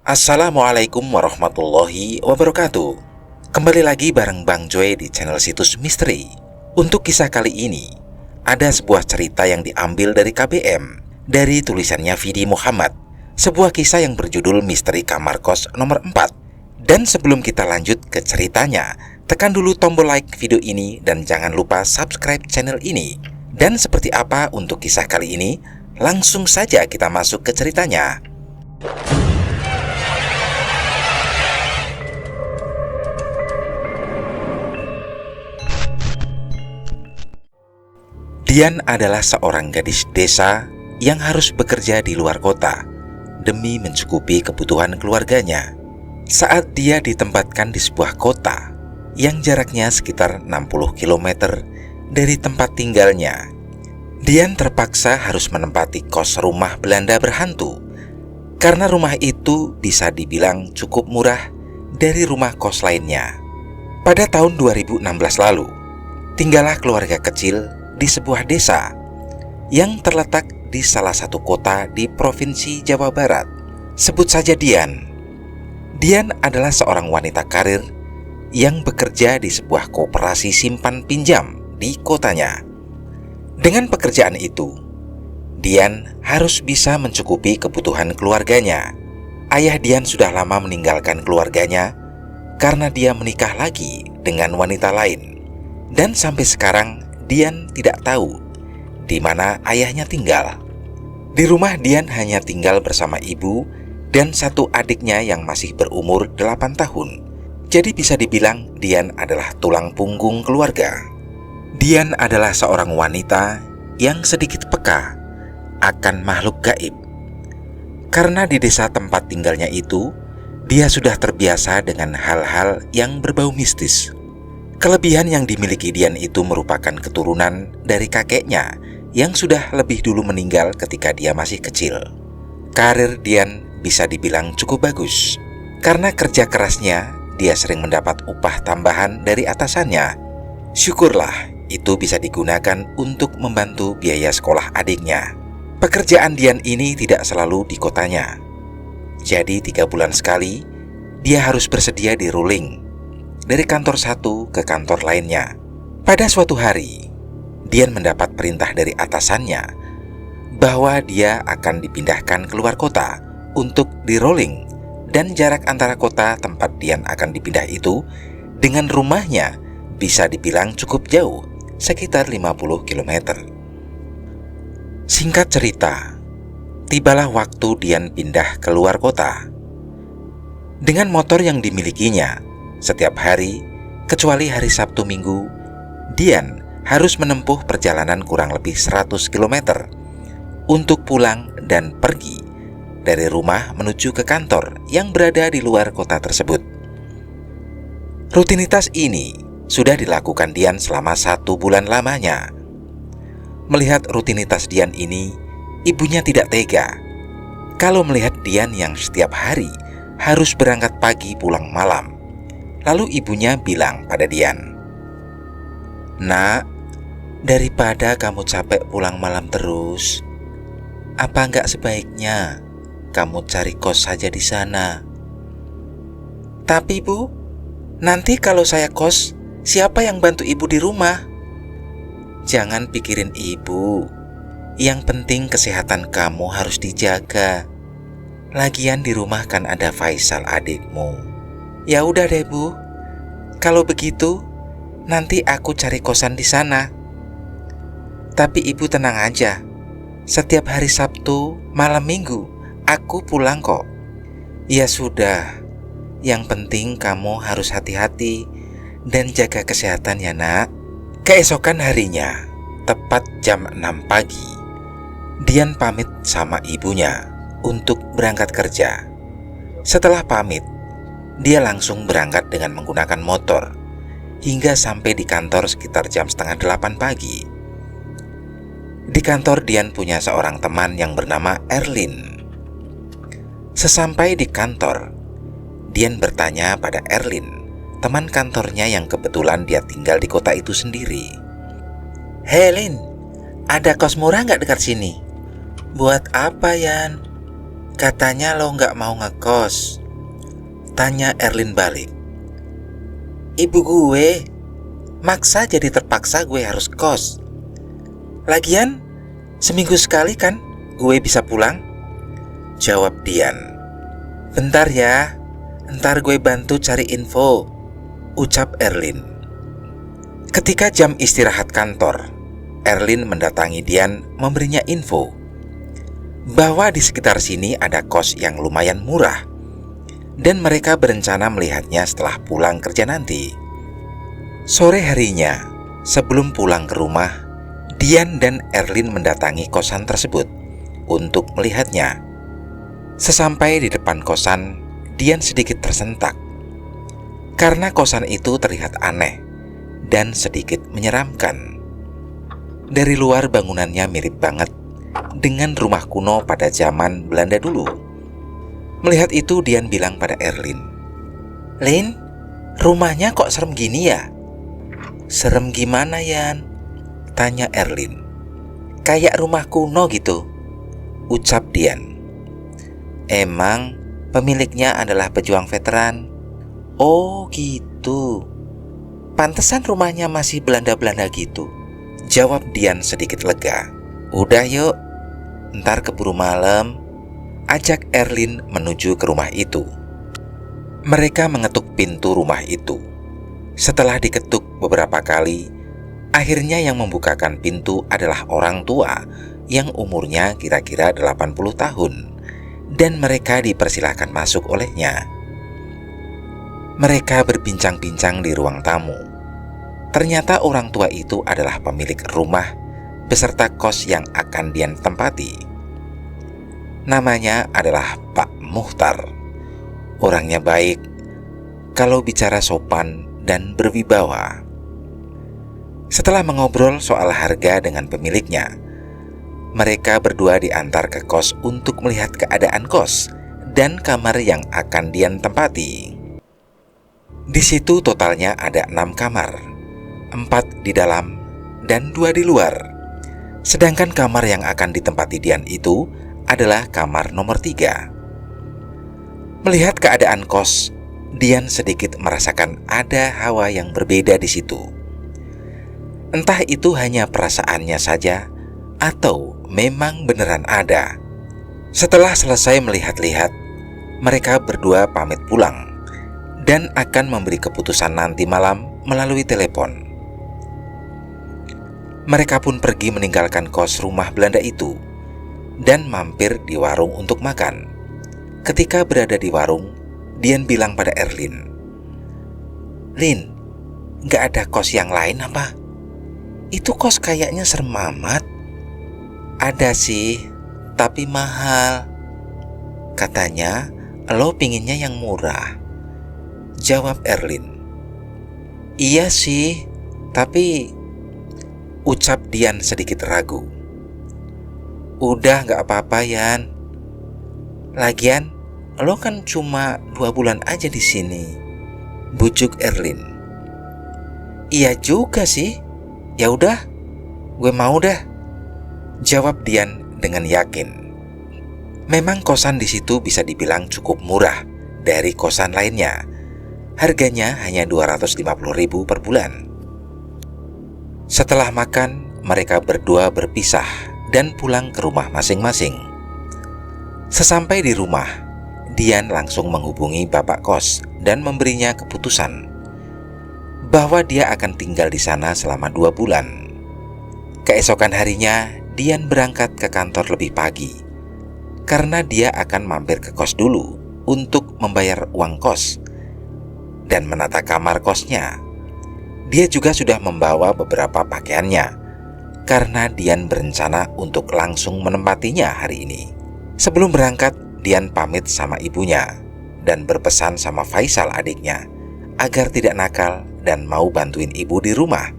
Assalamualaikum warahmatullahi wabarakatuh. Kembali lagi bareng Bang Joy di channel Situs Misteri. Untuk kisah kali ini, ada sebuah cerita yang diambil dari KBM, dari tulisannya Vidi Muhammad. Sebuah kisah yang berjudul Misteri Kamar Kos nomor 4. Dan sebelum kita lanjut ke ceritanya, tekan dulu tombol like video ini dan jangan lupa subscribe channel ini. Dan seperti apa untuk kisah kali ini? Langsung saja kita masuk ke ceritanya. Dian adalah seorang gadis desa yang harus bekerja di luar kota demi mencukupi kebutuhan keluarganya. Saat dia ditempatkan di sebuah kota yang jaraknya sekitar 60 km dari tempat tinggalnya, Dian terpaksa harus menempati kos rumah Belanda berhantu karena rumah itu bisa dibilang cukup murah dari rumah kos lainnya. Pada tahun 2016 lalu, tinggallah keluarga kecil di sebuah desa yang terletak di salah satu kota di Provinsi Jawa Barat. Sebut saja Dian. Dian adalah seorang wanita karir yang bekerja di sebuah koperasi simpan pinjam di kotanya. Dengan pekerjaan itu, Dian harus bisa mencukupi kebutuhan keluarganya. Ayah Dian sudah lama meninggalkan keluarganya karena dia menikah lagi dengan wanita lain. Dan sampai sekarang Dian tidak tahu di mana ayahnya tinggal. Di rumah Dian hanya tinggal bersama ibu dan satu adiknya yang masih berumur 8 tahun. Jadi bisa dibilang Dian adalah tulang punggung keluarga. Dian adalah seorang wanita yang sedikit peka akan makhluk gaib. Karena di desa tempat tinggalnya itu, dia sudah terbiasa dengan hal-hal yang berbau mistis. Kelebihan yang dimiliki Dian itu merupakan keturunan dari kakeknya yang sudah lebih dulu meninggal ketika dia masih kecil. Karir Dian bisa dibilang cukup bagus. Karena kerja kerasnya, dia sering mendapat upah tambahan dari atasannya. Syukurlah itu bisa digunakan untuk membantu biaya sekolah adiknya. Pekerjaan Dian ini tidak selalu di kotanya. Jadi 3 bulan sekali, dia harus bersedia di ruling dari kantor satu ke kantor lainnya. Pada suatu hari, Dian mendapat perintah dari atasannya bahwa dia akan dipindahkan keluar kota untuk di-rolling, dan jarak antara kota tempat Dian akan dipindah itu dengan rumahnya bisa dibilang cukup jauh, sekitar 50 km. Singkat cerita, tibalah waktu Dian pindah keluar kota. Dengan motor yang dimilikinya, setiap hari, kecuali hari Sabtu Minggu, Dian harus menempuh perjalanan kurang lebih 100 km untuk pulang dan pergi dari rumah menuju ke kantor yang berada di luar kota tersebut. Rutinitas ini sudah dilakukan Dian selama 1 bulan lamanya. Melihat rutinitas Dian ini, ibunya tidak tega kalau melihat Dian yang setiap hari harus berangkat pagi pulang malam. Lalu ibunya bilang pada Dian, "Nak, daripada kamu capek pulang malam terus, apa enggak sebaiknya kamu cari kos saja di sana?" "Tapi Bu, nanti kalau saya kos, siapa yang bantu ibu di rumah?" "Jangan pikirin ibu. Yang penting kesehatan kamu harus dijaga. Lagian di rumah kan ada Faisal adikmu." "Ya udah deh Bu, kalau begitu nanti aku cari kosan di sana. Tapi ibu tenang aja, setiap hari Sabtu malam Minggu aku pulang kok." "Ya sudah, yang penting kamu harus hati-hati dan jaga kesehatan ya nak." Keesokan harinya, tepat jam 6 pagi, Dian pamit sama ibunya untuk berangkat kerja. Setelah pamit, dia langsung berangkat dengan menggunakan motor hingga sampai di kantor sekitar jam setengah 8 pagi. Di kantor Dian punya seorang teman yang bernama Erlin. Sesampai di kantor, Dian bertanya pada Erlin, teman kantornya yang kebetulan dia tinggal di kota itu sendiri. "Hei Lin, ada kos murah nggak dekat sini?" "Buat apa Yan?" Katanya lo nggak mau ngekos, tanya Erlin balik. Ibu gue maksa jadi terpaksa gue harus kos. Lagian seminggu sekali kan gue bisa pulang, jawab Dian. Bentar ya, ntar gue bantu cari info, ucap Erlin. Ketika jam istirahat kantor, Erlin mendatangi Dian memberinya info bahwa di sekitar sini ada kos yang lumayan murah, dan mereka berencana melihatnya setelah pulang kerja nanti. Sore harinya, sebelum pulang ke rumah, Dian dan Erlin mendatangi kosan tersebut untuk melihatnya. Sesampai di depan kosan, Dian sedikit tersentak karena kosan itu terlihat aneh dan sedikit menyeramkan. Dari luar bangunannya mirip banget dengan rumah kuno pada zaman Belanda dulu. Melihat itu, Dian bilang pada Erlin, Lin, rumahnya kok serem gini ya? Serem gimana, Yan? Tanya Erlin. Kayak rumah kuno gitu, ucap Dian. Emang pemiliknya adalah pejuang veteran? Oh gitu. Pantesan rumahnya masih Belanda-Belanda gitu, jawab Dian sedikit lega. Udah yuk, ntar keburu malam, ajak Erlin menuju ke rumah itu. Mereka mengetuk pintu rumah itu. Setelah diketuk beberapa kali, akhirnya yang membukakan pintu adalah orang tua yang umurnya kira-kira 80 tahun, dan mereka dipersilahkan masuk olehnya. Mereka berbincang-bincang di ruang tamu. Ternyata orang tua itu adalah pemilik rumah beserta kos yang akan Dian tempati. Namanya adalah Pak Muhtar. Orangnya baik, kalau bicara sopan dan berwibawa. Setelah mengobrol soal harga dengan pemiliknya, mereka berdua diantar ke kos untuk melihat keadaan kos dan kamar yang akan Dian tempati. Di situ totalnya ada 6 kamar, 4 di dalam dan 2 di luar. Sedangkan kamar yang akan ditempati Dian itu adalah kamar nomor 3. Melihat keadaan kos, Dian sedikit merasakan ada hawa yang berbeda di situ. Entah itu hanya perasaannya saja atau memang beneran ada. Setelah selesai melihat-lihat, mereka berdua pamit pulang dan akan memberi keputusan nanti malam melalui telepon. Mereka pun pergi meninggalkan kos rumah Belanda itu dan mampir di warung untuk makan. Ketika berada di warung, Dian bilang pada Erlin, Lin, gak ada kos yang lain apa? Itu kos kayaknya serem amat. Ada sih, tapi mahal. Katanya, lo pinginnya yang murah, jawab Erlin. Iya sih, tapi, ucap Dian sedikit ragu. Udah gak apa-apa, Yan. Lagian, lo kan cuma 2 bulan aja di sini, bujuk Erlin. Iya juga sih. Ya udah, gue mau dah, jawab Dian dengan yakin. Memang kosan di situ bisa dibilang cukup murah dari kosan lainnya. Harganya hanya 250.000 per bulan. Setelah makan, mereka berdua berpisah dan pulang ke rumah masing-masing. Sesampai di rumah, Dian langsung menghubungi bapak kos dan memberinya keputusan bahwa dia akan tinggal di sana selama 2 bulan. Keesokan harinya, Dian berangkat ke kantor lebih pagi karena dia akan mampir ke kos dulu untuk membayar uang kos dan menata kamar kosnya. Dia juga sudah membawa beberapa pakaiannya karena Dian berencana untuk langsung menempatinya hari ini. Sebelum berangkat, Dian pamit sama ibunya dan berpesan sama Faisal adiknya agar tidak nakal dan mau bantuin ibu di rumah.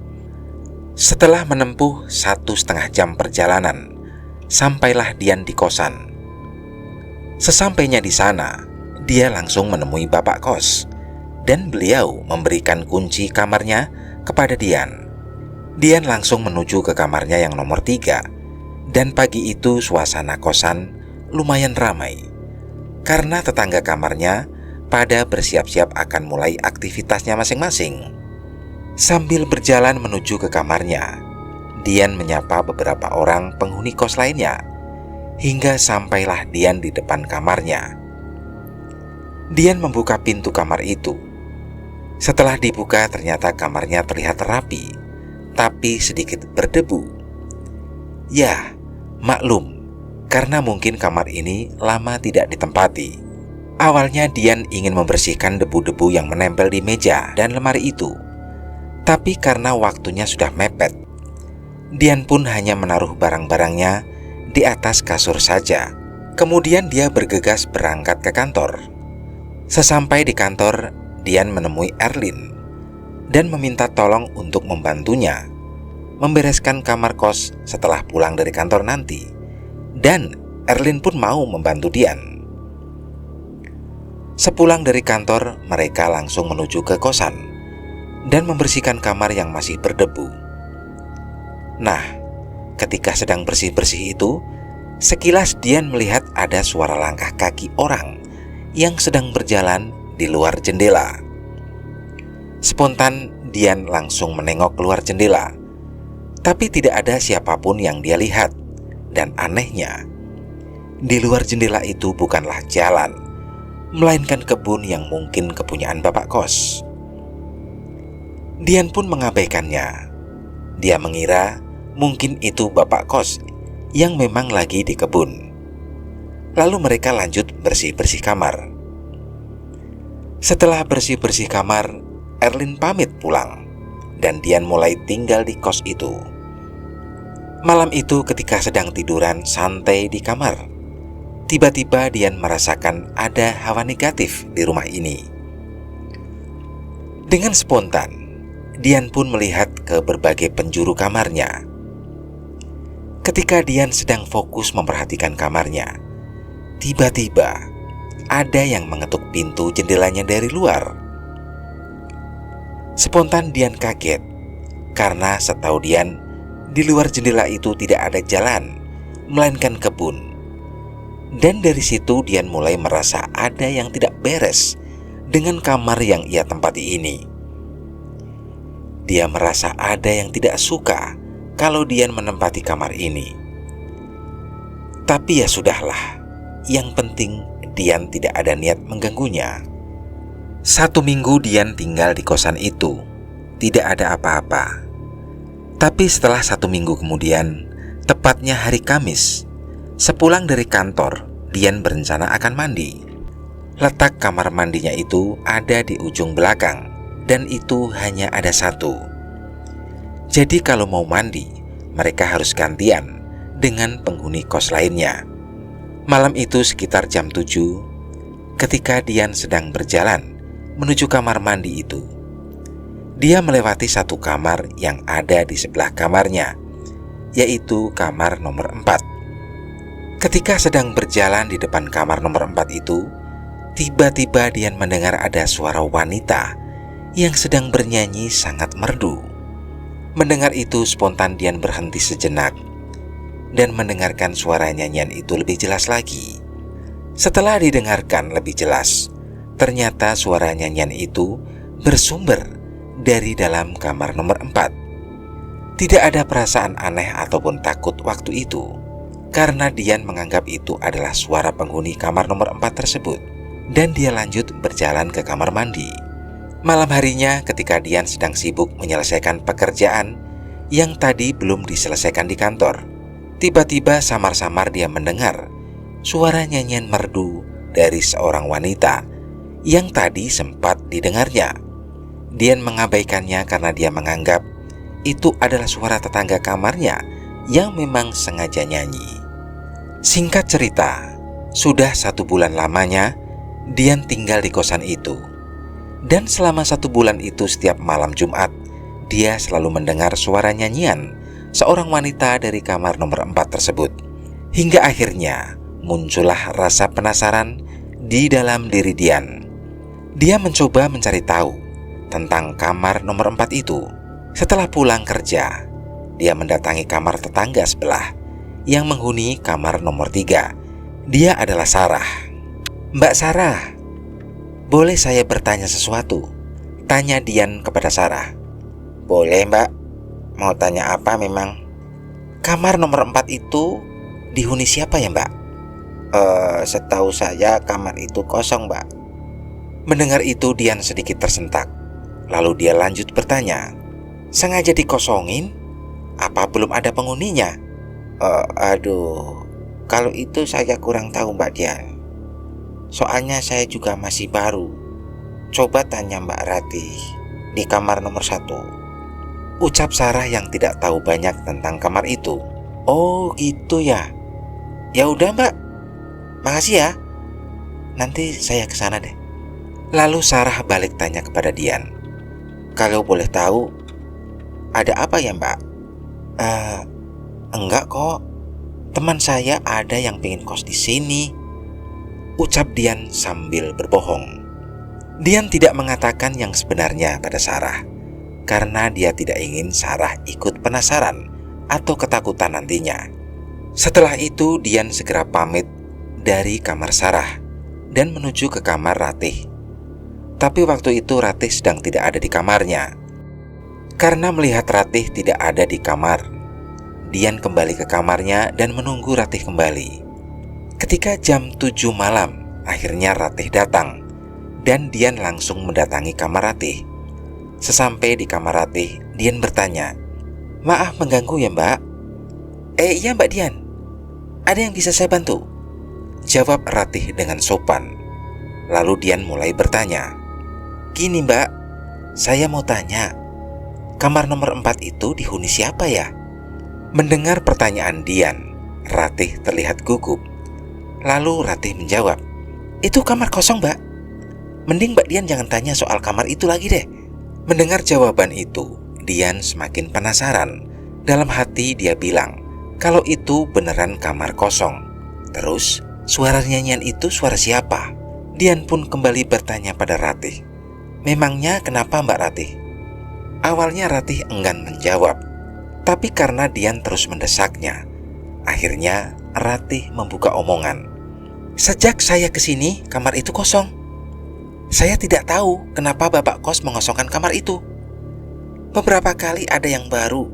Setelah menempuh 1,5 jam perjalanan, sampailah Dian di kosan. Sesampainya di sana, dia langsung menemui bapak kos dan beliau memberikan kunci kamarnya kepada Dian. Dian langsung menuju ke kamarnya yang nomor 3, dan pagi itu suasana kosan lumayan ramai karena tetangga kamarnya pada bersiap-siap akan mulai aktivitasnya masing-masing. Sambil berjalan menuju ke kamarnya, Dian menyapa beberapa orang penghuni kos lainnya, hingga sampailah Dian di depan kamarnya. Dian membuka pintu kamar itu. Setelah dibuka, ternyata kamarnya terlihat rapi, tapi sedikit berdebu. Ya, maklum, karena mungkin kamar ini lama tidak ditempati. Awalnya Dian ingin membersihkan debu-debu yang menempel di meja dan lemari itu. Tapi karena waktunya sudah mepet, Dian pun hanya menaruh barang-barangnya di atas kasur saja. Kemudian dia bergegas berangkat ke kantor. Sesampai di kantor, Dian menemui Erlin dan meminta tolong untuk membantunya membereskan kamar kos setelah pulang dari kantor nanti. Dan Erlin pun mau membantu Dian. Sepulang dari kantor, mereka langsung menuju ke kosan dan membersihkan kamar yang masih berdebu. Nah, ketika sedang bersih-bersih itu, sekilas Dian melihat ada suara langkah kaki orang yang sedang berjalan di luar jendela. Spontan Dian langsung menengok keluar jendela, tapi tidak ada siapapun yang dia lihat. Dan anehnya, di luar jendela itu bukanlah jalan, melainkan kebun yang mungkin kepunyaan bapak kos. Dian pun mengabaikannya. Dia mengira mungkin itu bapak kos yang memang lagi di kebun. Lalu mereka lanjut bersih-bersih kamar. Setelah bersih-bersih kamar, Erlin pamit pulang dan Dian mulai tinggal di kos itu. Malam itu ketika sedang tiduran santai di kamar, tiba-tiba Dian merasakan ada hawa negatif di rumah ini. Dengan spontan, Dian pun melihat ke berbagai penjuru kamarnya. Ketika Dian sedang fokus memperhatikan kamarnya, tiba-tiba ada yang mengetuk pintu jendelanya dari luar. Spontan Dian kaget, karena setahu Dian, di luar jendela itu tidak ada jalan, melainkan kebun. Dan dari situ Dian mulai merasa ada yang tidak beres dengan kamar yang ia tempati ini. Dia merasa ada yang tidak suka kalau Dian menempati kamar ini. Tapi ya sudahlah, yang penting Dian tidak ada niat mengganggunya. 1 minggu Dian tinggal di kosan itu, tidak ada apa-apa. Tapi setelah 1 minggu kemudian, tepatnya hari Kamis, sepulang dari kantor, Dian berencana akan mandi. Letak kamar mandinya itu ada di ujung belakang, dan itu hanya ada 1. Jadi kalau mau mandi, mereka harus gantian dengan penghuni kos lainnya. Malam itu sekitar jam 7, ketika Dian sedang berjalan menuju kamar mandi itu, dia melewati 1 kamar yang ada di sebelah kamarnya, yaitu kamar nomor 4. Ketika sedang berjalan di depan kamar nomor 4 itu, tiba-tiba Dian mendengar ada suara wanita yang sedang bernyanyi sangat merdu. Mendengar itu, spontan Dian berhenti sejenak dan mendengarkan suara nyanyian itu lebih jelas lagi. Setelah didengarkan lebih jelas, ternyata suara nyanyian itu bersumber dari dalam kamar nomor 4. Tidak ada perasaan aneh ataupun takut waktu itu, karena Dian menganggap itu adalah suara penghuni kamar nomor 4 tersebut. Dan dia lanjut berjalan ke kamar mandi. Malam harinya ketika Dian sedang sibuk menyelesaikan pekerjaan yang tadi belum diselesaikan di kantor, tiba-tiba samar-samar dia mendengar suara nyanyian merdu dari seorang wanita yang tadi sempat didengarnya. Dian mengabaikannya karena dia menganggap itu adalah suara tetangga kamarnya yang memang sengaja nyanyi. Singkat cerita, sudah 1 bulan lamanya Dian tinggal di kosan itu. Dan selama 1 bulan itu setiap malam Jumat, dia selalu mendengar suara nyanyian seorang wanita dari kamar nomor 4 tersebut. Hingga akhirnya muncullah rasa penasaran di dalam diri Dian. Dia mencoba mencari tahu tentang kamar nomor 4 itu. Setelah pulang kerja, dia mendatangi kamar tetangga sebelah yang menghuni kamar nomor 3. Dia adalah Sarah. "Mbak Sarah, boleh saya bertanya sesuatu?" tanya Dian kepada Sarah. "Boleh, Mbak. Mau tanya apa memang?" "Kamar nomor 4 itu dihuni siapa ya, Mbak?" Setahu saya kamar itu kosong, Mbak." Mendengar itu Dian sedikit tersentak. Lalu dia lanjut bertanya, "Sengaja dikosongin? Apa belum ada penghuninya?" Aduh, kalau itu saya kurang tahu, Mbak Dian. Soalnya saya juga masih baru. Coba tanya Mbak Ratih di kamar nomor 1. Ucap Sarah yang tidak tahu banyak tentang kamar itu. "Oh gitu ya. Ya udah Mbak, makasih ya. Nanti saya ke sana deh." Lalu Sarah balik tanya kepada Dian, "Kalau boleh tahu, ada apa ya Mbak?" Enggak kok. Teman saya ada yang pengen kos di sini," ucap Dian sambil berbohong. Dian tidak mengatakan yang sebenarnya pada Sarah, karena dia tidak ingin Sarah ikut penasaran atau ketakutan nantinya. Setelah itu Dian segera pamit dari kamar Sarah dan menuju ke kamar Ratih. Tapi waktu itu Ratih sedang tidak ada di kamarnya. Karena melihat Ratih tidak ada di kamar, Dian kembali ke kamarnya dan menunggu Ratih kembali. Ketika jam 7 malam, akhirnya Ratih datang dan Dian langsung mendatangi kamar Ratih. Sesampai di kamar Ratih, Dian bertanya, "Maaf mengganggu ya Mbak?" Iya Mbak Dian, ada yang bisa saya bantu?" jawab Ratih dengan sopan. Lalu Dian mulai bertanya, "Gini Mbak, saya mau tanya, kamar nomor 4 itu dihuni siapa ya?" Mendengar pertanyaan Dian, Ratih terlihat gugup. Lalu Ratih menjawab, "Itu kamar kosong Mbak. Mending Mbak Dian jangan tanya soal kamar itu lagi deh." Mendengar jawaban itu, Dian semakin penasaran. Dalam hati dia bilang, kalau itu beneran kamar kosong. Terus, suara nyanyian itu suara siapa? Dian pun kembali bertanya pada Ratih, "Memangnya kenapa Mbak Ratih?" Awalnya Ratih enggan menjawab, tapi karena Dian terus mendesaknya, akhirnya Ratih membuka omongan. "Sejak saya kesini, kamar itu kosong. Saya tidak tahu kenapa Bapak kos mengosongkan kamar itu. Beberapa kali ada yang baru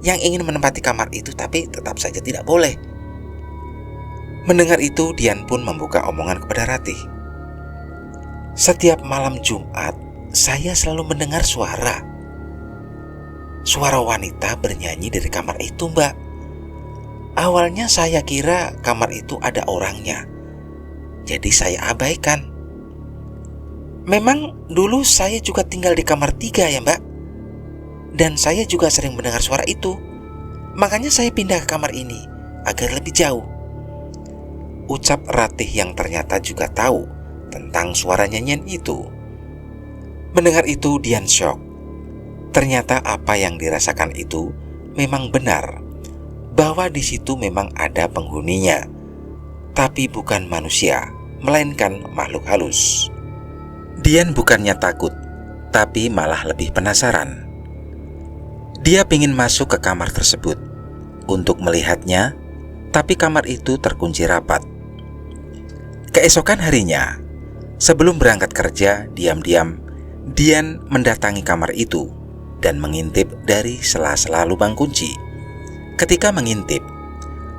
yang ingin menempati kamar itu, tapi tetap saja tidak boleh." Mendengar itu, Dian pun membuka omongan kepada Ratih. "Setiap malam Jumat, saya selalu mendengar suara wanita bernyanyi dari kamar itu, Mbak. Awalnya saya kira kamar itu ada orangnya, jadi saya abaikan. Memang dulu saya juga tinggal di kamar 3 ya, Mbak. Dan saya juga sering mendengar suara itu. Makanya saya pindah ke kamar ini agar lebih jauh," ucap Ratih yang ternyata juga tahu tentang suara nyanyian itu. Mendengar itu Dian syok. Ternyata apa yang dirasakan itu memang benar, bahwa di situ memang ada penghuninya, tapi bukan manusia, melainkan makhluk halus. Dian bukannya takut, tapi malah lebih penasaran. Dia ingin masuk ke kamar tersebut untuk melihatnya, tapi kamar itu terkunci rapat. Keesokan harinya, sebelum berangkat kerja, diam-diam Dian mendatangi kamar itu dan mengintip dari sela-sela lubang kunci. Ketika mengintip,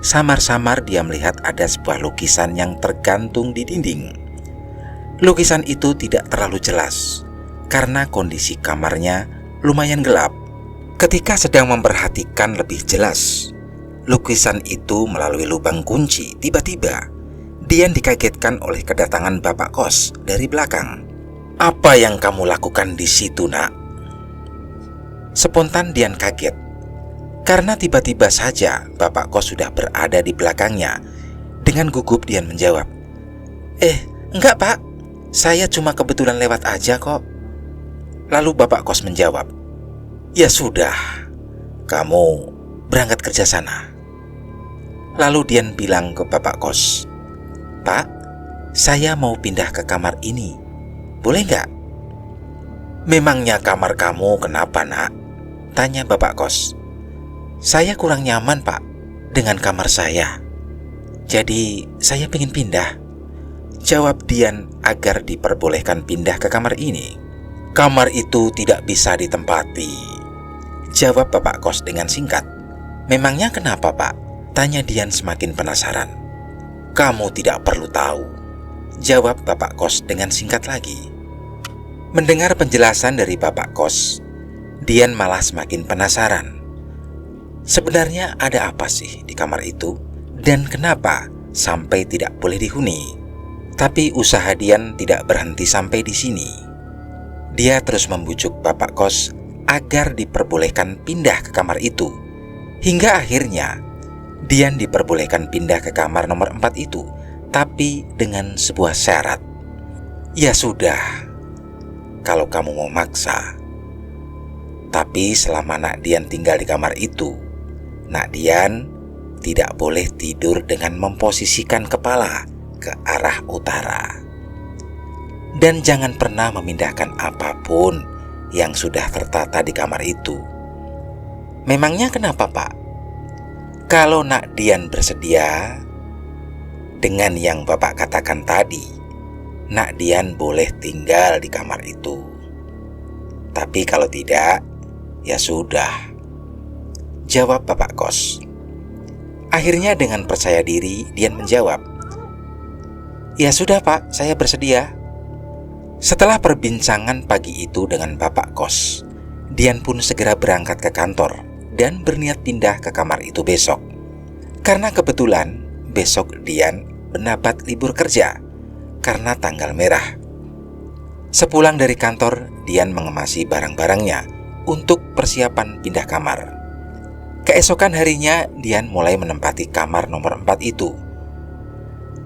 samar-samar dia melihat ada sebuah lukisan yang tergantung di dinding. Lukisan itu tidak terlalu jelas karena kondisi kamarnya lumayan gelap. Ketika sedang memperhatikan lebih jelas lukisan itu melalui lubang kunci, tiba-tiba Dian dikagetkan oleh kedatangan Bapak kos dari belakang. "Apa yang kamu lakukan di situ, Nak?" Spontan Dian kaget, karena tiba-tiba saja Bapak kos sudah berada di belakangnya. Dengan gugup Dian menjawab, "Enggak Pak, saya cuma kebetulan lewat aja kok." Lalu Bapak kos menjawab, "Ya sudah, kamu berangkat kerja sana." Lalu Dian bilang ke Bapak kos, "Pak, saya mau pindah ke kamar ini, boleh nggak?" "Memangnya kamar kamu kenapa, Nak?" tanya Bapak kos. "Saya kurang nyaman Pak dengan kamar saya, jadi saya ingin pindah," Jawab Dian agar diperbolehkan pindah ke kamar ini. Kamar itu tidak bisa ditempati, jawab bapak kos dengan singkat. Memangnya kenapa, Pak? Tanya Dian semakin penasaran. Kamu tidak perlu tahu, jawab bapak kos dengan singkat lagi. Mendengar penjelasan dari bapak kos, Dian malah semakin penasaran. Sebenarnya ada apa sih di kamar itu? Dan kenapa sampai tidak boleh dihuni? Tapi usaha Dian tidak berhenti sampai di sini. Dia terus membujuk bapak kos agar diperbolehkan pindah ke kamar itu. Hingga akhirnya Dian diperbolehkan pindah ke kamar nomor 4 itu, tapi dengan sebuah syarat. Ya sudah, kalau kamu mau maksa. Tapi selama Nak Dian tinggal di kamar itu, Nak Dian tidak boleh tidur dengan memposisikan kepala ke arah utara. Dan jangan pernah memindahkan apapun yang sudah tertata di kamar itu. Memangnya kenapa, Pak? Kalau Nak Dian bersedia dengan yang Bapak katakan tadi, Nak Dian boleh tinggal di kamar itu. Tapi kalau tidak, ya sudah, jawab bapak kos. Akhirnya dengan percaya diri Dian menjawab, ya sudah Pak, saya bersedia. Setelah perbincangan pagi itu dengan bapak kos, Dian pun segera berangkat ke kantor dan berniat pindah ke kamar itu besok. Karena kebetulan besok Dian mendapat libur kerja karena tanggal merah. Sepulang dari kantor, Dian mengemasi barang-barangnya untuk persiapan pindah kamar. Keesokan harinya, Dian mulai menempati kamar nomor 4 itu.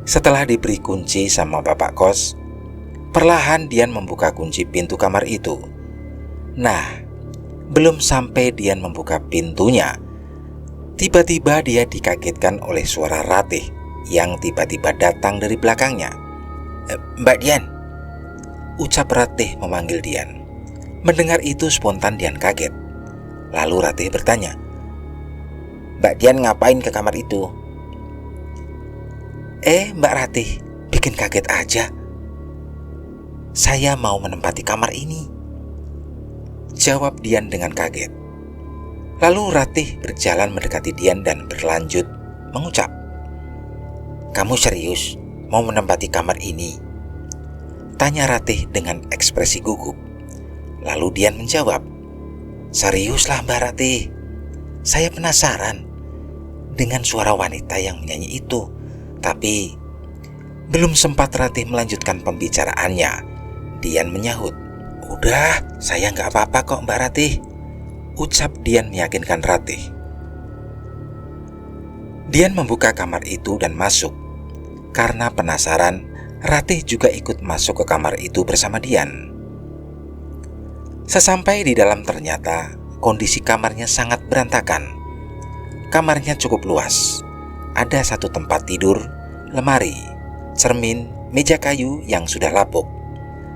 Setelah diberi kunci sama bapak kos, perlahan Dian membuka kunci pintu kamar itu. Nah, belum sampai Dian membuka pintunya, tiba-tiba dia dikagetkan oleh suara Ratih yang tiba-tiba datang dari belakangnya. Mbak Dian, ucap Ratih memanggil Dian. Mendengar itu spontan Dian kaget. Lalu Ratih bertanya, Mbak Dian ngapain ke kamar itu? Mbak Ratih, bikin kaget aja. Saya mau menempati kamar ini, jawab Dian dengan kaget. Lalu Ratih berjalan mendekati Dian dan berlanjut mengucap, Kamu serius mau menempati kamar ini? Tanya Ratih dengan ekspresi gugup. Lalu Dian menjawab, Seriuslah Mbak Ratih, saya penasaran dengan suara wanita yang menyanyi itu. Tapi belum sempat Ratih melanjutkan pembicaraannya, Dian menyahut, Udah, saya nggak apa-apa kok Mbak Ratih, ucap Dian meyakinkan Ratih. Dian membuka kamar itu dan masuk. Karena penasaran, Ratih juga ikut masuk ke kamar itu bersama Dian. Sesampai di dalam ternyata kondisi kamarnya sangat berantakan. Kamarnya cukup luas. Ada satu tempat tidur, lemari, cermin, meja kayu yang sudah lapuk,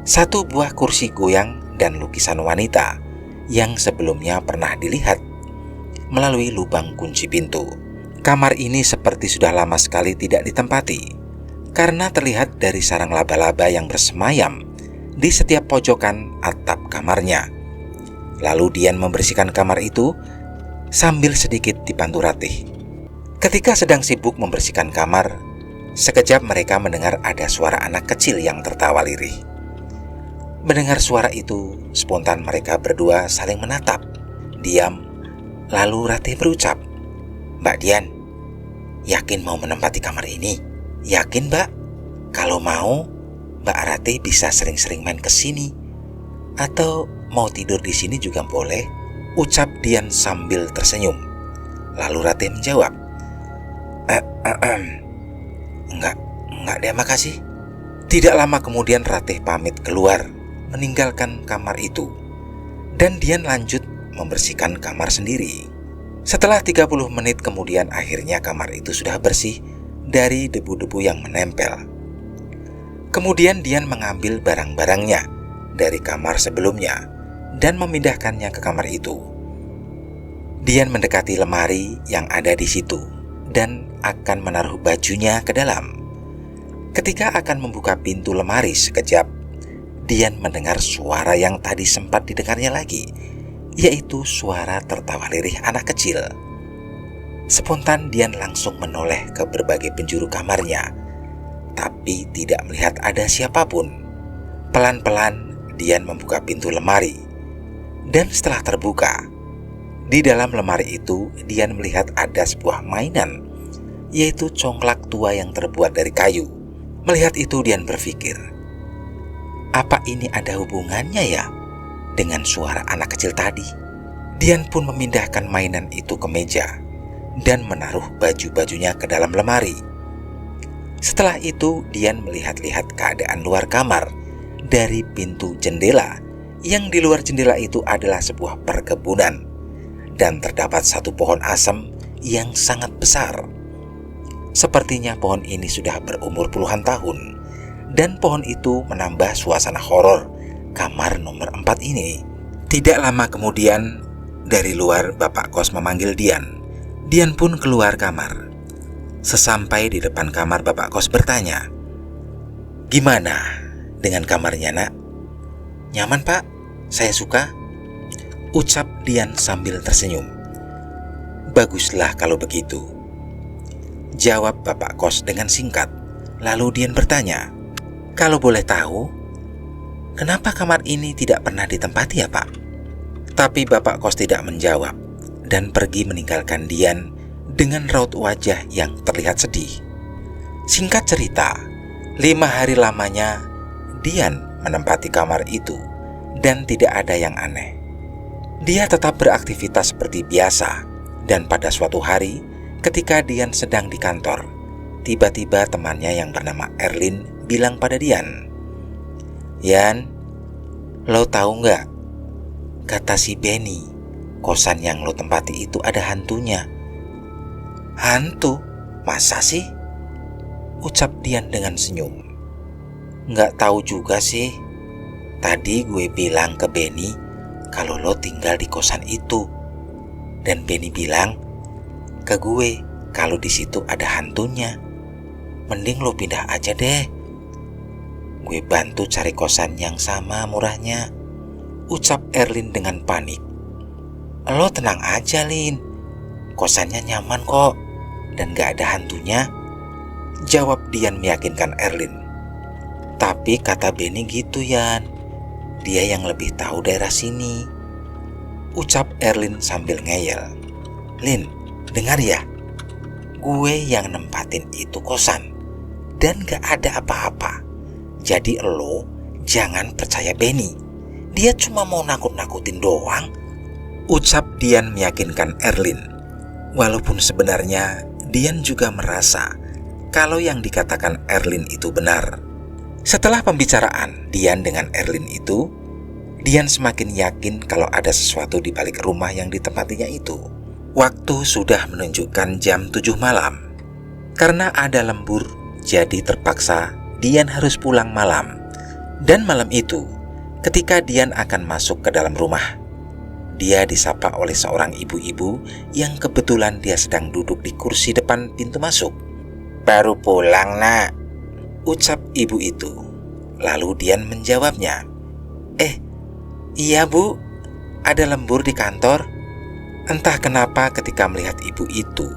satu buah kursi goyang dan lukisan wanita yang sebelumnya pernah dilihat melalui lubang kunci pintu. Kamar ini seperti sudah lama sekali tidak ditempati, karena terlihat dari sarang laba-laba yang bersemayam di setiap pojokan atap kamarnya. Lalu Dian membersihkan kamar itu sambil sedikit dibantu Ratih. Ketika sedang sibuk membersihkan kamar, sekejap mereka mendengar ada suara anak kecil yang tertawa lirih. Mendengar suara itu, spontan mereka berdua saling menatap, diam. Lalu Ratih berucap, Mbak Dian, yakin mau menempati kamar ini? Yakin Mbak? Kalau mau, Mbak Ratih bisa sering-sering main ke sini. Atau mau tidur di sini juga boleh, ucap Dian sambil tersenyum. Lalu Ratih menjawab, Enggak deh, makasih. Tidak lama kemudian Ratih pamit keluar, meninggalkan kamar itu. Dan Dian lanjut membersihkan kamar sendiri. Setelah 30 menit kemudian akhirnya kamar itu sudah bersih dari debu-debu yang menempel. Kemudian Dian mengambil barang-barangnya dari kamar sebelumnya dan memindahkannya ke kamar itu. Dian mendekati lemari yang ada di situ dan akan menaruh bajunya ke dalam. Ketika akan membuka pintu lemari sekejap, Dian mendengar suara yang tadi sempat didengarnya lagi, yaitu suara tertawa lirih anak kecil. Spontan Dian langsung menoleh ke berbagai penjuru kamarnya, tapi tidak melihat ada siapapun. Pelan-pelan Dian membuka pintu lemari, dan setelah terbuka, di dalam lemari itu Dian melihat ada sebuah mainan, yaitu congklak tua yang terbuat dari kayu. Melihat itu Dian berpikir, apa ini ada hubungannya ya dengan suara anak kecil tadi? Dian pun memindahkan mainan itu ke meja dan menaruh baju-bajunya ke dalam lemari. Setelah itu Dian melihat-lihat keadaan luar kamar dari pintu jendela, yang di luar jendela itu adalah sebuah perkebunan dan terdapat satu pohon asem yang sangat besar. Sepertinya pohon ini sudah berumur puluhan tahun, dan pohon itu menambah suasana horor kamar nomor 4 ini. Tidak lama kemudian, dari luar Bapak kos memanggil Dian. Dian pun keluar kamar. Sesampai di depan kamar, Bapak kos bertanya, "Gimana dengan kamarnya, Nak?" "Nyaman, Pak. Saya suka," ucap Dian sambil tersenyum. "Baguslah kalau begitu," jawab Bapak kos dengan singkat. Lalu Dian bertanya, "Kalau boleh tahu, kenapa kamar ini tidak pernah ditempati ya, Pak?" Tapi Bapak kos tidak menjawab dan pergi meninggalkan Dian dengan raut wajah yang terlihat sedih. Singkat cerita, 5 hari lamanya Dian menempati kamar itu dan tidak ada yang aneh. Dia tetap beraktivitas seperti biasa, dan pada suatu hari ketika Dian sedang di kantor, tiba-tiba temannya yang bernama Erlin bilang pada Dian, "Yan, lo tahu nggak? Kata si Benny, kosan yang lo tempati itu ada hantunya." "Hantu? Masa sih?" ucap Dian dengan senyum. "Nggak tahu juga sih. Tadi gue bilang ke Benny kalau lo tinggal di kosan itu, dan Benny bilang ke gue kalau di situ ada hantunya. Mending lo pindah aja deh. Gue bantu cari kosan yang sama murahnya," ucap Erlin dengan panik. "Lo tenang aja, Lin. Kosannya nyaman kok dan gak ada hantunya," jawab Dian meyakinkan Erlin. "Tapi kata Benny gitu, Yan. Dia yang lebih tahu daerah sini," ucap Erlin sambil ngeyel. "Lin, dengar ya. Gue yang nempatin itu kosan dan gak ada apa-apa. Jadi lo jangan percaya Benny. Dia cuma mau nakut-nakutin doang," ucap Dian meyakinkan Erlin. Walaupun sebenarnya Dian juga merasa kalau yang dikatakan Erlin itu benar. Setelah pembicaraan Dian dengan Erlin itu, Dian semakin yakin kalau ada sesuatu di balik rumah yang ditempatinya itu. Waktu sudah menunjukkan jam 7 malam. Karena ada lembur, jadi terpaksa Dian harus pulang malam. Dan malam itu, ketika Dian akan masuk ke dalam rumah, dia disapa oleh seorang ibu-ibu yang kebetulan dia sedang duduk di kursi depan pintu masuk. "Baru pulang, Nak," ucap ibu itu. Lalu Dian menjawabnya, "Iya, Bu. Ada lembur di kantor." Entah kenapa ketika melihat ibu itu,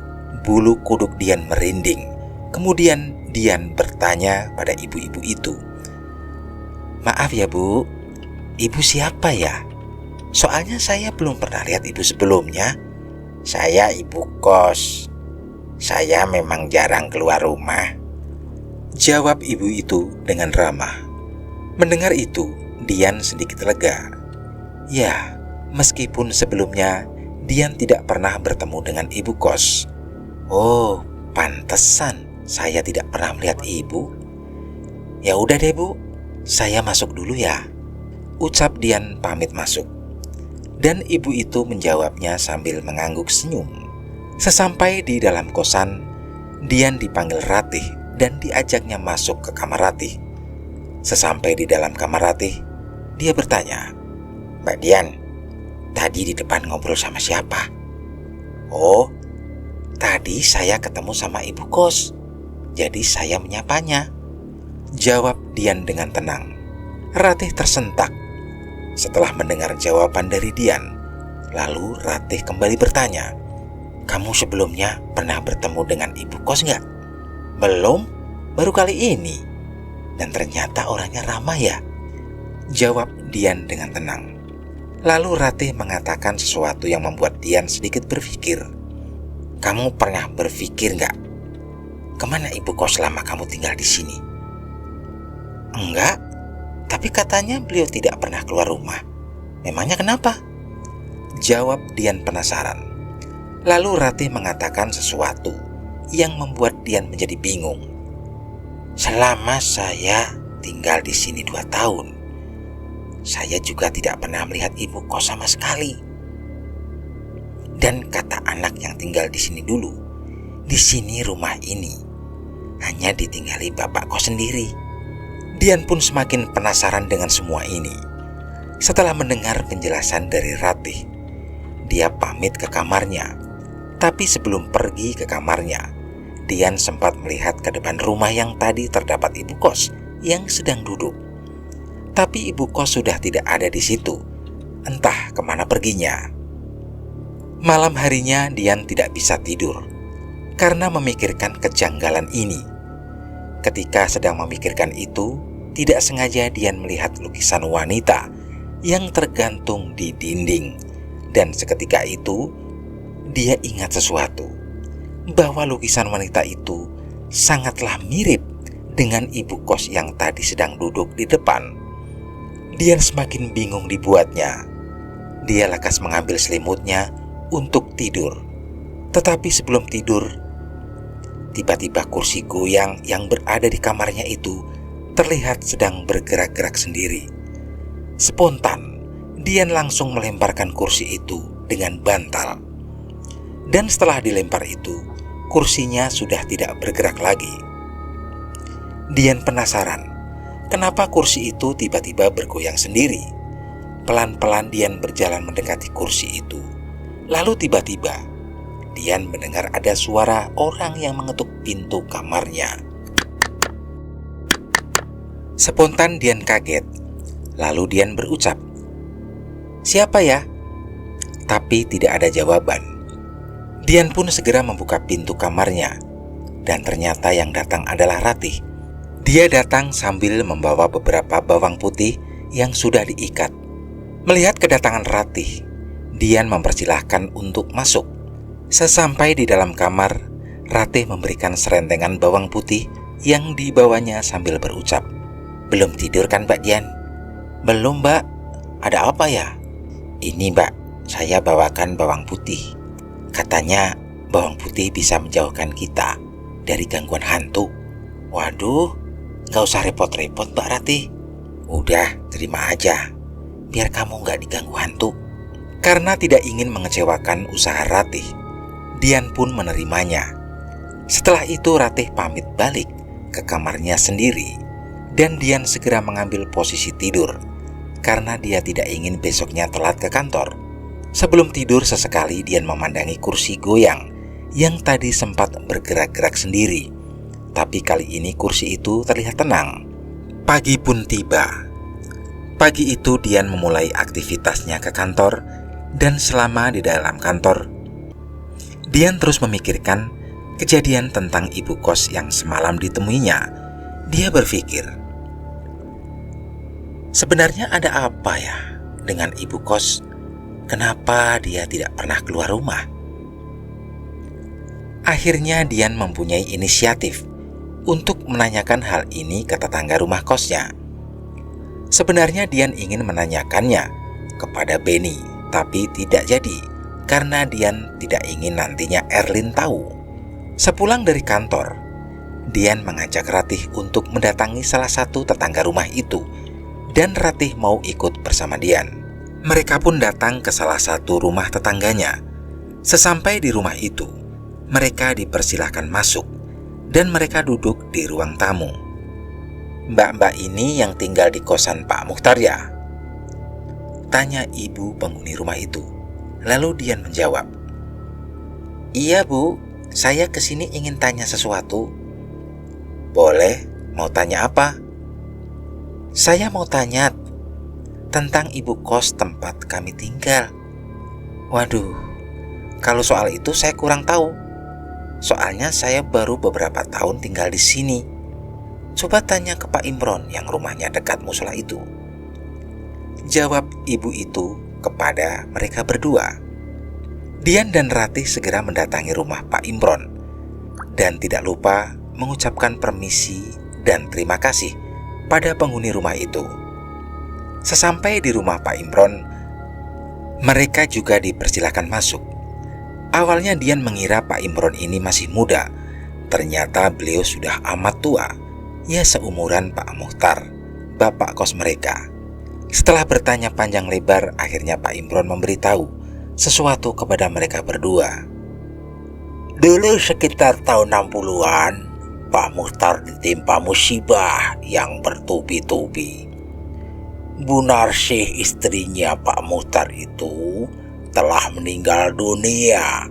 bulu kuduk Dian merinding. Kemudian Dian bertanya pada ibu-ibu itu, "Maaf ya, Bu. Ibu siapa ya? Soalnya saya belum pernah lihat ibu sebelumnya." "Saya ibu kos. Saya memang jarang keluar rumah," jawab ibu itu dengan ramah. Mendengar itu, Dian sedikit lega. Ya, meskipun sebelumnya Dian tidak pernah bertemu dengan ibu kos. "Oh, pantesan saya tidak pernah melihat ibu. Ya udah deh, Bu. Saya masuk dulu ya," ucap Dian pamit masuk. Dan ibu itu menjawabnya sambil mengangguk senyum. Sesampai di dalam kosan, Dian dipanggil Ratih dan diajaknya masuk ke kamar Ratih. Sesampai di dalam kamar Ratih, dia bertanya, "Mbak Dian, tadi di depan ngobrol sama siapa?" "Oh, tadi saya ketemu sama ibu kos. Jadi saya menyapanya. Jawab Dian dengan tenang. Ratih tersentak setelah mendengar jawaban dari Dian. Lalu Ratih kembali bertanya, "Kamu sebelumnya pernah bertemu dengan ibu kos nggak?" "Belum, baru kali ini. Dan ternyata orangnya ramah ya," jawab Dian dengan tenang. Lalu Ratih mengatakan sesuatu yang membuat Dian sedikit berpikir. "Kamu pernah berpikir nggak, kemana ibu kos selama kamu tinggal di sini?" "Enggak, tapi katanya beliau tidak pernah keluar rumah. Memangnya kenapa?" jawab Dian penasaran. Lalu Ratih mengatakan sesuatu yang membuat Dian menjadi bingung. "Selama saya tinggal di sini 2 tahun, saya juga tidak pernah melihat ibu kos sama sekali. Dan kata anak yang tinggal di sini dulu, di sini rumah ini hanya ditinggali bapak kos sendiri." Dian pun semakin penasaran dengan semua ini. Setelah mendengar penjelasan dari Ratih, dia pamit ke kamarnya. Tapi sebelum pergi ke kamarnya, Dian sempat melihat ke depan rumah yang tadi terdapat ibu kos yang sedang duduk. Tapi ibu kos sudah tidak ada di situ. Entah kemana perginya. Malam harinya Dian tidak bisa tidur karena memikirkan kejanggalan ini. Ketika sedang memikirkan itu, tidak sengaja Dian melihat lukisan wanita yang tergantung di dinding. Dan seketika itu, dia ingat sesuatu, bahwa lukisan wanita itu sangatlah mirip dengan ibu kos yang tadi sedang duduk di depan. Dian semakin bingung dibuatnya. Dia lekas mengambil selimutnya untuk tidur. Tetapi sebelum tidur, tiba-tiba kursi goyang yang berada di kamarnya itu terlihat sedang bergerak-gerak sendiri. Spontan, Dian langsung melemparkan kursi itu dengan bantal. Dan setelah dilempar itu, kursinya sudah tidak bergerak lagi. Dian penasaran, kenapa kursi itu tiba-tiba bergoyang sendiri. Pelan-pelan Dian berjalan mendekati kursi itu. Lalu tiba-tiba, Dian mendengar ada suara orang yang mengetuk pintu kamarnya. Spontan Dian kaget. Lalu Dian berucap, "Siapa ya?" Tapi tidak ada jawaban. Dian pun segera membuka pintu kamarnya. Dan ternyata yang datang adalah Ratih. Dia datang sambil membawa beberapa bawang putih yang sudah diikat. Melihat kedatangan Ratih, Dian mempersilahkan untuk masuk. Sesampai di dalam kamar, Ratih memberikan serentengan bawang putih yang dibawanya sambil berucap, "Belum tidur kan Mbak Dian?" "Belum Mbak, ada apa ya?" "Ini Mbak, saya bawakan bawang putih. Katanya bawang putih bisa menjauhkan kita dari gangguan hantu." "Waduh, gak usah repot-repot Mbak Ratih. Udah, terima aja, biar kamu gak diganggu hantu." Karena tidak ingin mengecewakan usaha Ratih, Dian pun menerimanya. Setelah itu Ratih pamit balik ke kamarnya sendiri. Dan Dian segera mengambil posisi tidur karena dia tidak ingin besoknya telat ke kantor. Sebelum tidur sesekali Dian memandangi kursi goyang yang tadi sempat bergerak-gerak sendiri. Tapi kali ini kursi itu terlihat tenang. Pagi pun tiba. Pagi itu Dian memulai aktivitasnya ke kantor. Dan selama di dalam kantor, Dian terus memikirkan kejadian tentang ibu kos yang semalam ditemuinya. Dia berpikir, sebenarnya ada apa ya dengan ibu kos? Kenapa dia tidak pernah keluar rumah? Akhirnya Dian mempunyai inisiatif untuk menanyakan hal ini ke tetangga rumah kosnya. Sebenarnya Dian ingin menanyakannya kepada Benny, tapi tidak jadi karena Dian tidak ingin nantinya Erlin tahu. Sepulang dari kantor, Dian mengajak Ratih untuk mendatangi salah satu tetangga rumah itu. Dan Ratih mau ikut bersama Dian. Mereka pun datang ke salah satu rumah tetangganya. Sesampai di rumah itu, mereka dipersilahkan masuk. Dan mereka duduk di ruang tamu. "Mbak-mbak ini yang tinggal di kosan Pak Mukhtar ya?" tanya ibu penghuni rumah itu. Lalu Dian menjawab, "Iya Bu, saya kesini ingin tanya sesuatu." "Boleh, Mau tanya apa? Saya mau tanya tentang ibu kos tempat kami tinggal. Waduh, kalau soal itu saya kurang tahu. Soalnya saya baru beberapa tahun tinggal di sini. Coba tanya ke Pak Imron yang rumahnya dekat musola itu, jawab ibu itu kepada mereka berdua. Dian dan Ratih segera mendatangi rumah Pak Imron dan tidak lupa mengucapkan permisi dan terima kasih pada penghuni rumah itu. Sesampai di rumah Pak Imron, mereka juga dipersilakan masuk. Awalnya Dian mengira Pak Imron ini masih muda. Ternyata beliau sudah amat tua, ya seumuran Pak Muhtar, bapak kos mereka. Setelah bertanya panjang lebar, akhirnya Pak Imron memberitahu sesuatu kepada mereka berdua. Dulu sekitar tahun 60-an, Pak Muhtar ditimpa musibah yang bertubi-tubi. Bu Narsih, istrinya Pak Muhtar itu, telah meninggal dunia.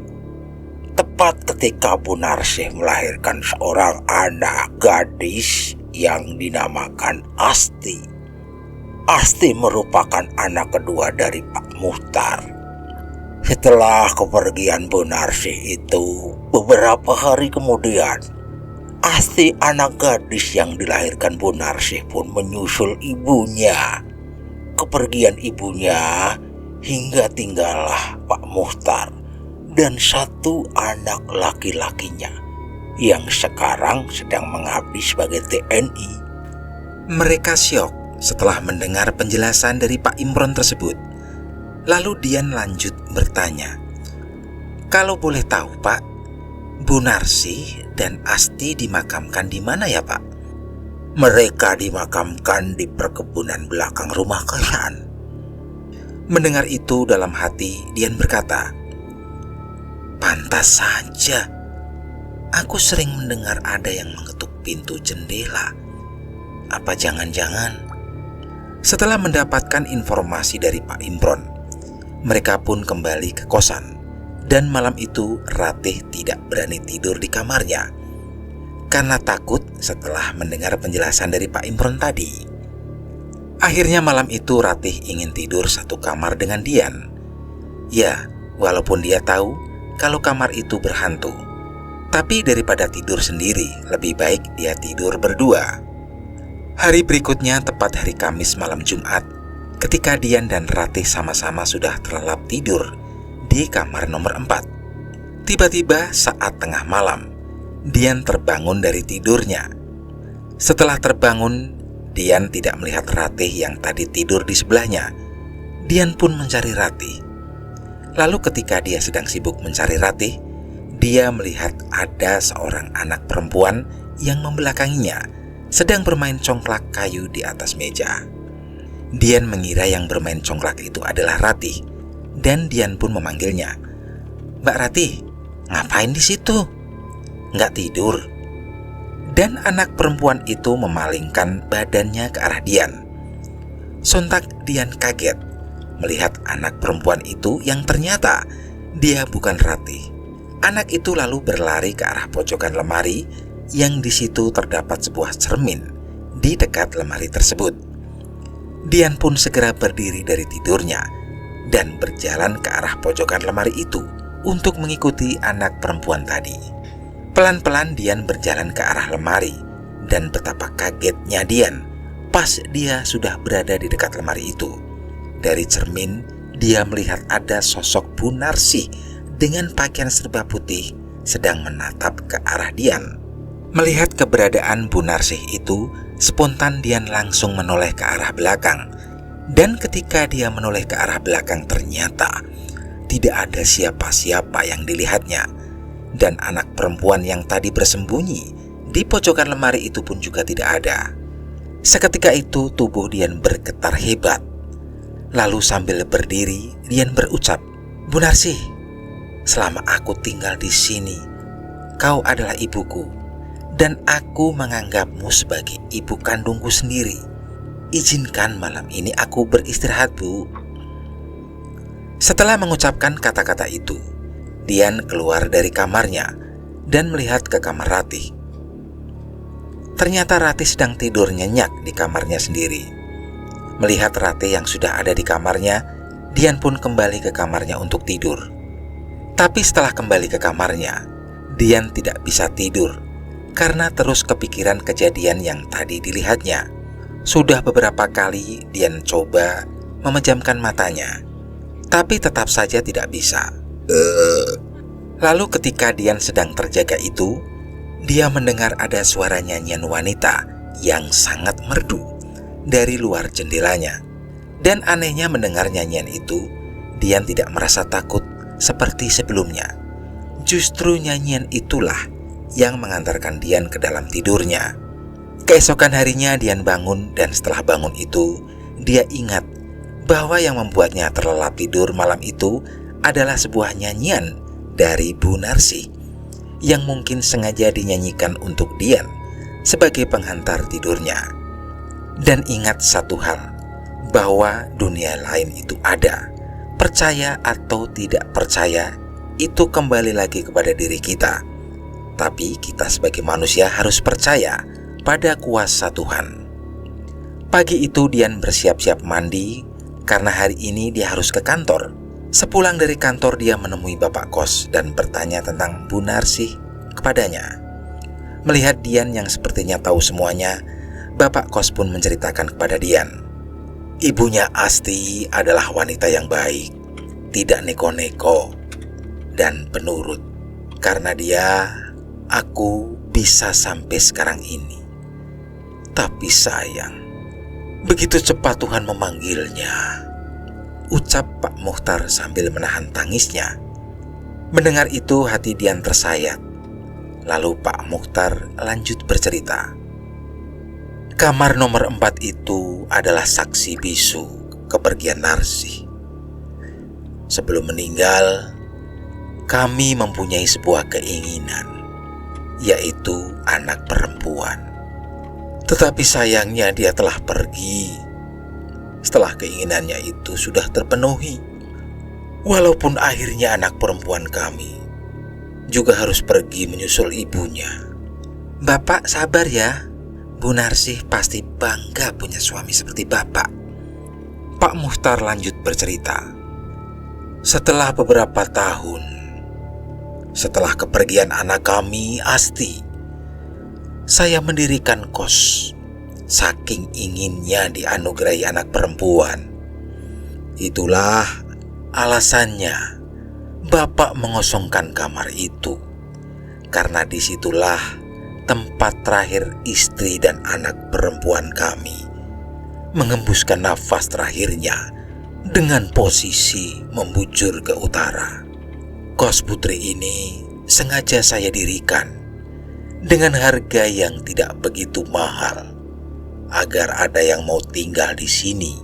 Tepat ketika Bu Narsih melahirkan seorang anak gadis yang dinamakan Asti. Asti merupakan anak kedua dari Pak Muhtar. Setelah kepergian Bu Narsih itu, beberapa hari kemudian, Asti, anak gadis yang dilahirkan Bu Narsih, pun menyusul ibunya. Kepergian ibunya hingga tinggallah Pak Muhtar dan satu anak laki-lakinya yang sekarang sedang mengabdi sebagai TNI. Mereka syok setelah mendengar penjelasan dari Pak Imron tersebut. Lalu Dian lanjut bertanya, kalau boleh tahu Pak, Bu Narsih dan Asti dimakamkan di mana ya Pak? Mereka dimakamkan di perkebunan belakang rumah kalian. Mendengar itu dalam hati Dian berkata, pantas saja. Aku sering mendengar ada yang mengetuk pintu jendela. Apa jangan-jangan? Setelah mendapatkan informasi dari Pak Imron, mereka pun kembali ke kosan. Dan malam itu Ratih tidak berani tidur di kamarnya karena takut setelah mendengar penjelasan dari Pak Imron tadi. Akhirnya malam itu Ratih ingin tidur satu kamar dengan Dian. Ya, walaupun dia tahu kalau kamar itu berhantu, tapi daripada tidur sendiri, lebih baik dia tidur berdua. Hari berikutnya, tepat hari Kamis malam Jumat, ketika Dian dan Ratih sama-sama sudah terlelap tidur di kamar nomor 4. Tiba-tiba saat tengah malam, Dian terbangun dari tidurnya. Setelah terbangun, Dian tidak melihat Ratih yang tadi tidur di sebelahnya. Dian pun mencari Ratih. Lalu ketika dia sedang sibuk mencari Ratih, dia melihat ada seorang anak perempuan yang membelakanginya, sedang bermain congklak kayu di atas meja. Dian mengira yang bermain congklak itu adalah Ratih, dan Dian pun memanggilnya. Mbak Ratih, ngapain di situ? Nggak tidur? Dan anak perempuan itu memalingkan badannya ke arah Dian. Sontak Dian kaget melihat anak perempuan itu yang ternyata dia bukan Ratih. Anak itu lalu berlari ke arah pojokan lemari yang di situ terdapat sebuah cermin di dekat lemari tersebut. Dian pun segera berdiri dari tidurnya dan berjalan ke arah pojokan lemari itu untuk mengikuti anak perempuan tadi. Pelan-pelan Dian berjalan ke arah lemari, dan betapa kagetnya Dian pas dia sudah berada di dekat lemari itu. Dari cermin, dia melihat ada sosok Bu Narsih dengan pakaian serba putih sedang menatap ke arah Dian. Melihat keberadaan Bu Narsih itu, spontan Dian langsung menoleh ke arah belakang. Dan ketika dia menoleh ke arah belakang, ternyata tidak ada siapa-siapa yang dilihatnya. Dan anak perempuan yang tadi bersembunyi di pojokan lemari itu pun juga tidak ada. Seketika itu tubuh Dian bergetar hebat. Lalu sambil berdiri, Dian berucap, Bu Narsih, selama aku tinggal di sini, kau adalah ibuku, dan aku menganggapmu sebagai ibu kandungku sendiri. Izinkan malam ini aku beristirahat, Bu. Setelah mengucapkan kata-kata itu, Dian keluar dari kamarnya dan melihat ke kamar Ratih. Ternyata Ratih sedang tidur nyenyak di kamarnya sendiri. Melihat Ratih yang sudah ada di kamarnya, Dian pun kembali ke kamarnya untuk tidur. Tapi setelah kembali ke kamarnya, Dian tidak bisa tidur karena terus kepikiran kejadian yang tadi dilihatnya. Sudah beberapa kali Dian coba memejamkan matanya, tapi tetap saja tidak bisa. Lalu ketika Dian sedang terjaga itu, dia mendengar ada suara nyanyian wanita yang sangat merdu dari luar jendelanya. Dan anehnya mendengar nyanyian itu, Dian tidak merasa takut seperti sebelumnya. Justru nyanyian itulah yang mengantarkan Dian ke dalam tidurnya. Keesokan harinya Dian bangun, dan setelah bangun itu, dia ingat bahwa yang membuatnya terlelap tidur malam itu adalah sebuah nyanyian dari Bu Narsih yang mungkin sengaja dinyanyikan untuk Dian sebagai penghantar tidurnya. Dan ingat satu hal, bahwa dunia lain itu ada. Percaya atau tidak percaya, itu kembali lagi kepada diri kita. Tapi kita sebagai manusia harus percaya pada kuasa Tuhan. Pagi itu Dian bersiap-siap mandi karena hari ini dia harus ke kantor. Sepulang dari kantor, dia menemui bapak kos dan bertanya tentang Bu Narsih kepadanya. Melihat Dian yang sepertinya tahu semuanya, bapak kos pun menceritakan kepada Dian, ibunya Asti adalah wanita yang baik, tidak neko-neko, dan penurut. Karena dia, aku bisa sampai sekarang ini. Tapi sayang, begitu cepat Tuhan memanggilnya, ucap Pak Muhtar sambil menahan tangisnya. Mendengar itu hati Dian tersayat. Lalu Pak Muhtar lanjut bercerita. Kamar nomor 4 itu adalah saksi bisu kepergian Narsih. Sebelum meninggal, kami mempunyai sebuah keinginan, yaitu anak perempuan. Tetapi sayangnya dia telah pergi setelah keinginannya itu sudah terpenuhi. Walaupun akhirnya anak perempuan kami juga harus pergi menyusul ibunya. Bapak sabar ya, Bu Narsih pasti bangga punya suami seperti Bapak. Pak Muhtar lanjut bercerita. Setelah beberapa tahun, setelah kepergian anak kami Asti, saya mendirikan kos. Saking inginnya dianugerahi anak perempuan. Itulah alasannya Bapak mengosongkan kamar itu, karena disitulah tempat terakhir istri dan anak perempuan kami mengembuskan nafas terakhirnya dengan posisi membujur ke utara. Kos putri ini sengaja saya dirikan dengan harga yang tidak begitu mahal, agar ada yang mau tinggal di sini,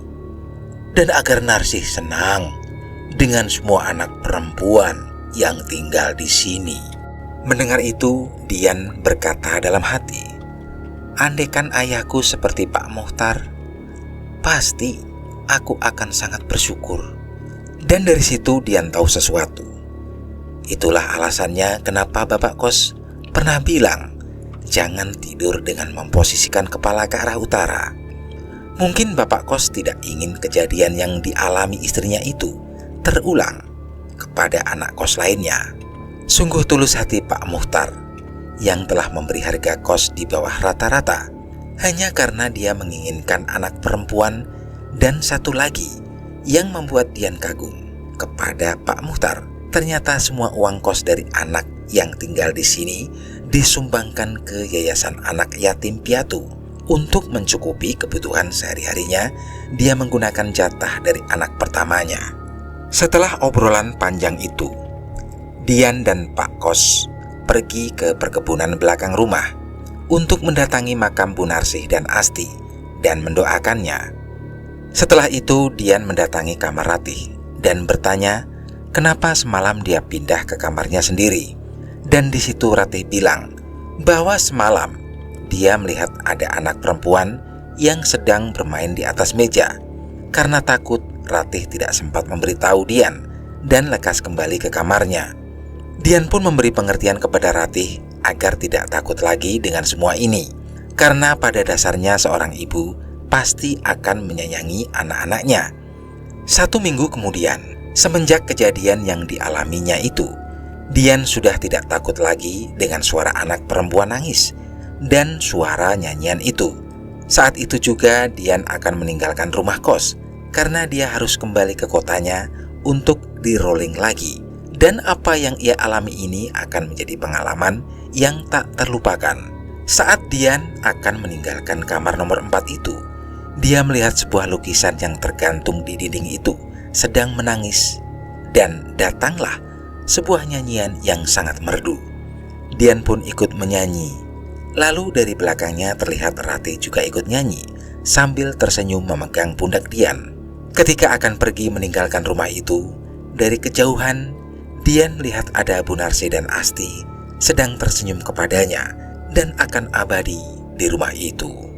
dan agar Narsih senang dengan semua anak perempuan yang tinggal di sini. Mendengar itu, Dian berkata dalam hati, andaikan ayahku seperti Pak Muhtar, pasti aku akan sangat bersyukur. Dan dari situ Dian tahu sesuatu. Itulah alasannya kenapa bapak kos pernah bilang, jangan tidur dengan memposisikan kepala ke arah utara. Mungkin bapak kos tidak ingin kejadian yang dialami istrinya itu terulang kepada anak kos lainnya. Sungguh tulus hati Pak Muhtar yang telah memberi harga kos di bawah rata-rata hanya karena dia menginginkan anak perempuan. Dan satu lagi yang membuat Dian kagum kepada Pak Muhtar, ternyata semua uang kos dari anak yang tinggal di sini disumbangkan ke Yayasan Anak Yatim Piatu. Untuk mencukupi kebutuhan sehari-harinya, dia menggunakan jatah dari anak pertamanya. Setelah obrolan panjang itu, Dian dan Pak Kos pergi ke perkebunan belakang rumah untuk mendatangi makam Bu Narsih dan Asti dan mendoakannya. Setelah itu Dian mendatangi kamar Ratih dan bertanya kenapa semalam dia pindah ke kamarnya sendiri. Dan di situ Ratih bilang bahwa semalam dia melihat ada anak perempuan yang sedang bermain di atas meja. Karena takut, Ratih tidak sempat memberitahu Dian dan lekas kembali ke kamarnya. Dian pun memberi pengertian kepada Ratih agar tidak takut lagi dengan semua ini. Karena pada dasarnya seorang ibu pasti akan menyayangi anak-anaknya. 1 minggu kemudian, semenjak kejadian yang dialaminya itu, Dian sudah tidak takut lagi dengan suara anak perempuan nangis dan suara nyanyian itu. Saat itu juga Dian akan meninggalkan rumah kos karena dia harus kembali ke kotanya untuk di-rolling lagi. Dan apa yang ia alami ini akan menjadi pengalaman yang tak terlupakan. Saat Dian akan meninggalkan kamar nomor 4 itu, dia melihat sebuah lukisan yang tergantung di dinding itu sedang menangis. Dan datanglah sebuah nyanyian yang sangat merdu. Dian pun ikut menyanyi. Lalu dari belakangnya terlihat Ratih juga ikut nyanyi sambil tersenyum memegang pundak Dian. Ketika akan pergi meninggalkan rumah itu, dari kejauhan Dian melihat ada Bu Narsi dan Asti sedang tersenyum kepadanya dan akan abadi di rumah itu.